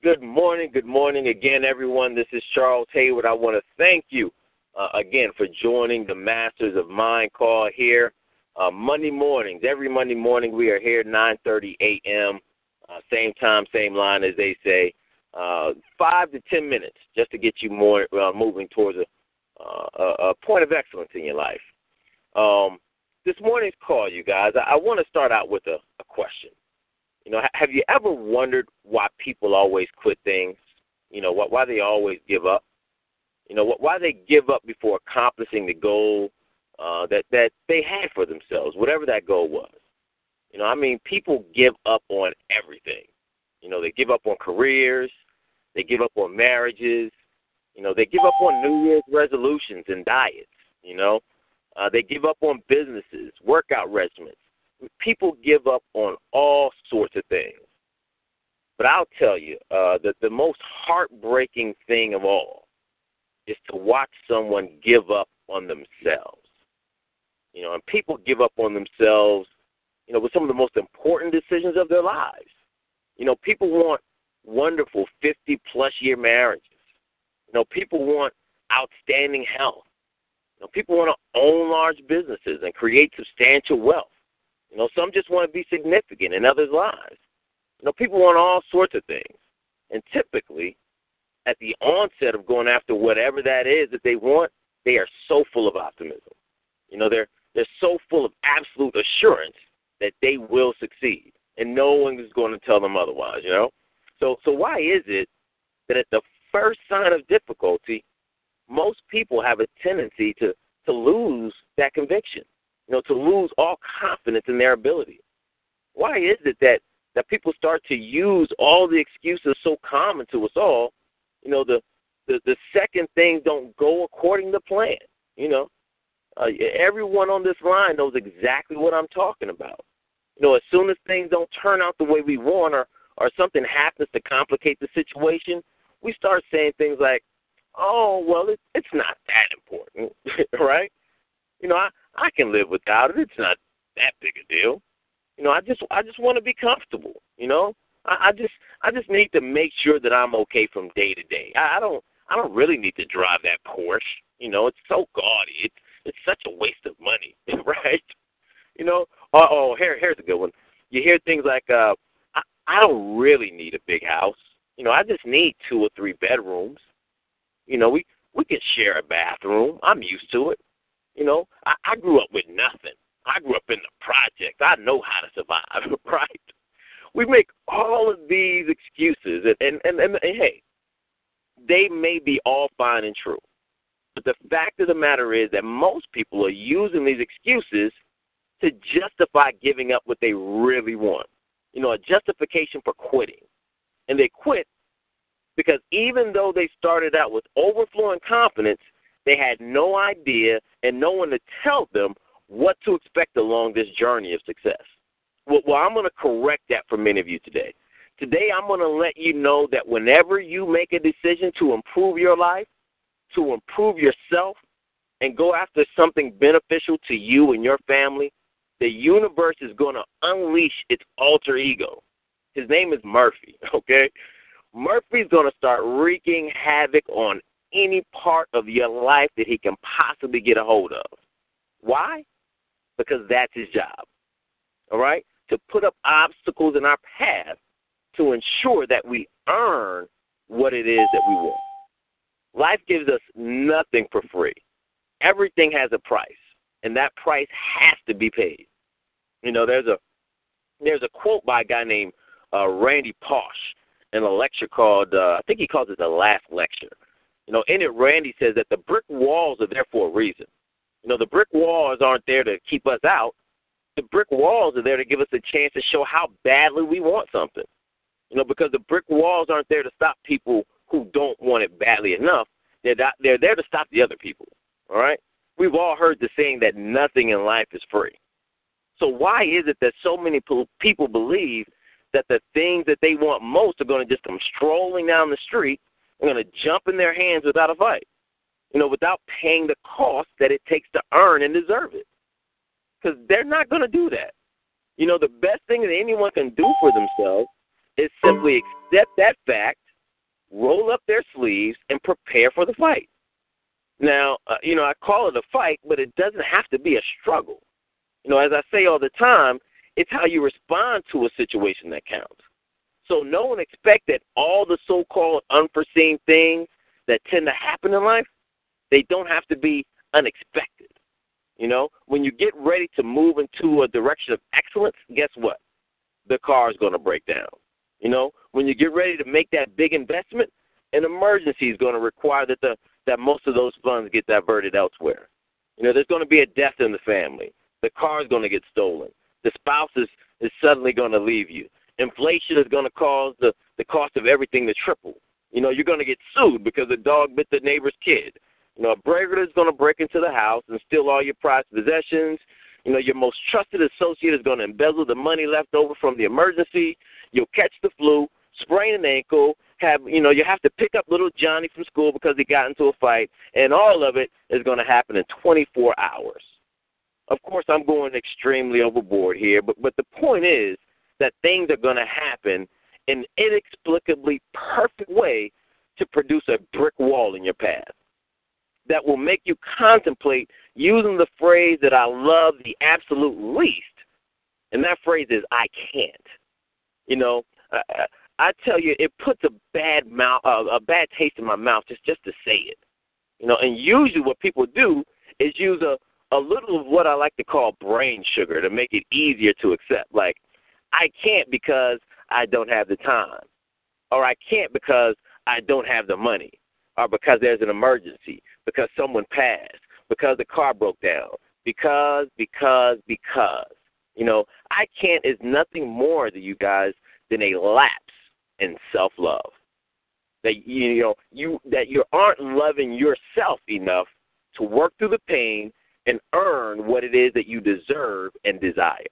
Good morning again, everyone. This is Charles Hayward. I want to thank you again for joining the Masters of Mind call here. Monday mornings, every Monday morning we are here 9:30 a.m., same time, same line as they say, 5 to 10 minutes just to get you more moving towards a point of excellence in your life. This morning's call, you guys, I want to start out with a question. You know, have you ever wondered why people always quit things? You know, why they always give up? You know, why they give up before accomplishing the goal that they had for themselves, whatever that goal was. You know, I mean, people give up on everything. You know, they give up on careers. They give up on marriages. You know, they give up on New Year's resolutions and diets. You know, they give up on businesses, workout regimens. People give up on all sorts of things. But I'll tell you that the most heartbreaking thing of all is to watch someone give up on themselves. You know, and people give up on themselves, you know, with some of the most important decisions of their lives. You know, people want wonderful 50-plus year marriages. You know, people want outstanding health. You know, people want to own large businesses and create substantial wealth. You know, some just want to be significant in others' lives. You know, people want all sorts of things. And typically, at the onset of going after whatever that is that they want, they are so full of optimism. You know, they're so full of absolute assurance that they will succeed, and no one is going to tell them otherwise, you know. So why is it that at the first sign of difficulty, most people have a tendency to lose that conviction? You know, to lose all confidence in their ability. Why is it that people start to use all the excuses so common to us all? You know, the second things don't go according to plan. You know, everyone on this line knows exactly what I'm talking about. You know, as soon as things don't turn out the way we want, or something happens to complicate the situation, we start saying things like, "Oh, well, it's not that important," right? You know, I can live without it. It's not that big a deal. You know, I just want to be comfortable. You know, I just need to make sure that I'm okay from day to day. I don't really need to drive that Porsche. You know, it's so gaudy. It's such a waste of money, right? You know. Here's a good one. You hear things like, I don't really need a big house. You know, I just need 2 or 3 bedrooms. You know, we can share a bathroom. I'm used to it. You know, I grew up with nothing. I grew up in the projects. I know how to survive, right? We make all of these excuses, and hey, they may be all fine and true. But the fact of the matter is that most people are using these excuses to justify giving up what they really want. You know, a justification for quitting. And they quit because even though they started out with overflowing confidence, they had no idea and no one to tell them what to expect along this journey of success. Well, I'm going to correct that for many of you today. Today, I'm going to let you know that whenever you make a decision to improve your life, to improve yourself, and go after something beneficial to you and your family, the universe is going to unleash its alter ego. His name is Murphy, okay? Murphy's going to start wreaking havoc on any part of your life that he can possibly get a hold of. Why? Because that's his job, all right? To put up obstacles in our path to ensure that we earn what it is that we want. Life gives us nothing for free. Everything has a price, and that price has to be paid. You know, there's a quote by a guy named Randy Pausch in a lecture called, I think he calls it The Last Lecture. You know, in it, Randy says that the brick walls are there for a reason. You know, the brick walls aren't there to keep us out. The brick walls are there to give us a chance to show how badly we want something. You know, because the brick walls aren't there to stop people who don't want it badly enough. They're there to stop the other people, all right? We've all heard the saying that nothing in life is free. So why is it that so many people believe that the things that they want most are going to just come strolling down the street and going to jump in their hands without a fight, you know, without paying the cost that it takes to earn and deserve it? Because they're not going to do that. You know, the best thing that anyone can do for themselves is simply accept that fact roll up their sleeves and prepare for the fight. Now, I call it a fight, but it doesn't have to be a struggle. As I say all the time, it's how you respond to a situation that counts. So no one expect that all the so-called unforeseen things that tend to happen in life, they don't have to be unexpected. When you get ready to move into a direction of excellence, guess what? The car is going to break down. When you get ready to make that big investment, an emergency is going to require that most of those funds get diverted elsewhere. There's going to be a death in the family. The car is going to get stolen. The spouse is suddenly going to leave you. Inflation is going to cause the cost of everything to triple. You're going to get sued because the dog bit the neighbor's kid. A burglar is going to break into the house and steal all your prized possessions. Your most trusted associate is going to embezzle the money left over from the emergency. You'll catch the flu, sprain an ankle, you have to pick up little Johnny from school because he got into a fight, and all of it is going to happen in 24 hours. Of course, I'm going extremely overboard here, but the point is that things are going to happen in an inexplicably perfect way to produce a brick wall in your path that will make you contemplate using the phrase that I love the absolute least, and that phrase is I can't. I tell you, it puts a bad taste in my mouth just to say it. And usually what people do is use a little of what I like to call brain sugar to make it easier to accept. Like, I can't because I don't have the time, or I can't because I don't have the money, or because there's an emergency, because someone passed, because the car broke down, because. I can't is nothing more to you guys than a lapse in self-love. That you aren't loving yourself enough to work through the pain and earn what it is that you deserve and desire.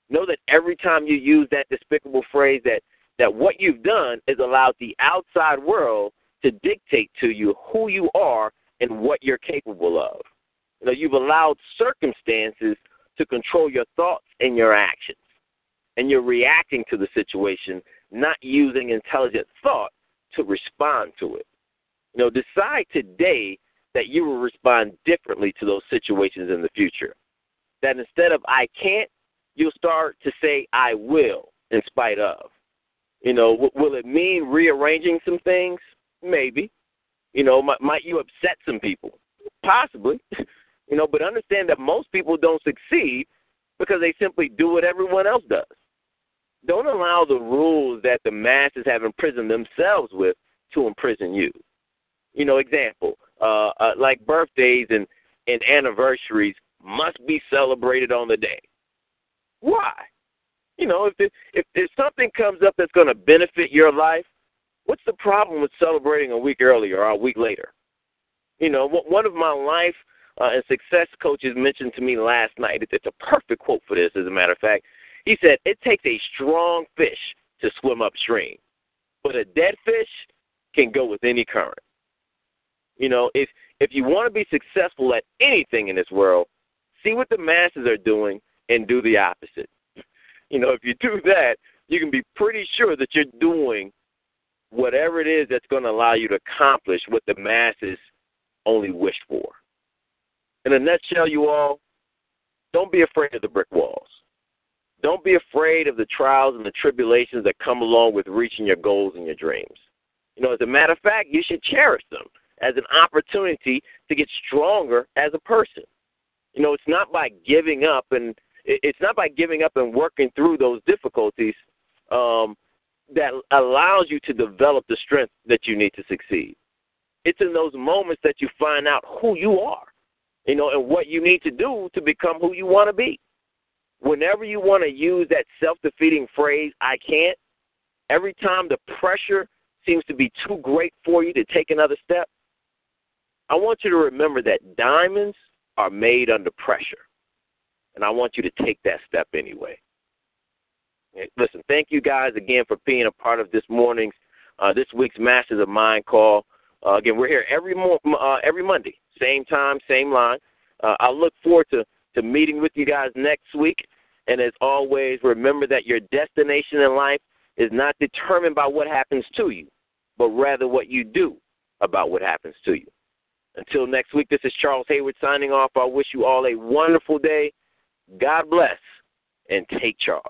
Know that every time you use that despicable phrase, that what you've done is allowed the outside world to dictate to you who you are and what you're capable of. You've allowed circumstances to control your thoughts and your actions. And you're reacting to the situation, not using intelligent thought to respond to it. Decide today that you will respond differently to those situations in the future. That instead of I can't, you'll start to say I will in spite of. Will it mean rearranging some things? Maybe. Might you upset some people? Possibly. But understand that most people don't succeed because they simply do what everyone else does. Don't allow the rules that the masses have imprisoned themselves with to imprison you. Example, like birthdays and anniversaries must be celebrated on the day. Why? If something comes up that's going to benefit your life, what's the problem with celebrating a week earlier or a week later? One of my life and success coaches mentioned to me last night, it's a perfect quote for this, as a matter of fact. He said, it takes a strong fish to swim upstream, but a dead fish can go with any current. If you want to be successful at anything in this world, see what the masses are doing and do the opposite. If you do that, you can be pretty sure that you're doing whatever it is that's going to allow you to accomplish what the masses only wish for. In a nutshell, you all, don't be afraid of the brick walls. Don't be afraid of the trials and the tribulations that come along with reaching your goals and your dreams. As a matter of fact, you should cherish them as an opportunity to get stronger as a person. It's not by giving up and working through those difficulties that allows you to develop the strength that you need to succeed. It's in those moments that you find out who you are, and what you need to do to become who you want to be. Whenever you want to use that self-defeating phrase, I can't, every time the pressure seems to be too great for you to take another step, I want you to remember that diamonds are made under pressure, and I want you to take that step anyway. Listen, thank you guys again for being a part of this week's Masters of Mind call. Again, we're here every Monday, same time, same line. I look forward to meeting with you guys next week. And as always, remember that your destination in life is not determined by what happens to you. but rather what you do about what happens to you. Until next week, this is Charles Hayward signing off. I wish you all a wonderful day. God bless, and take charge.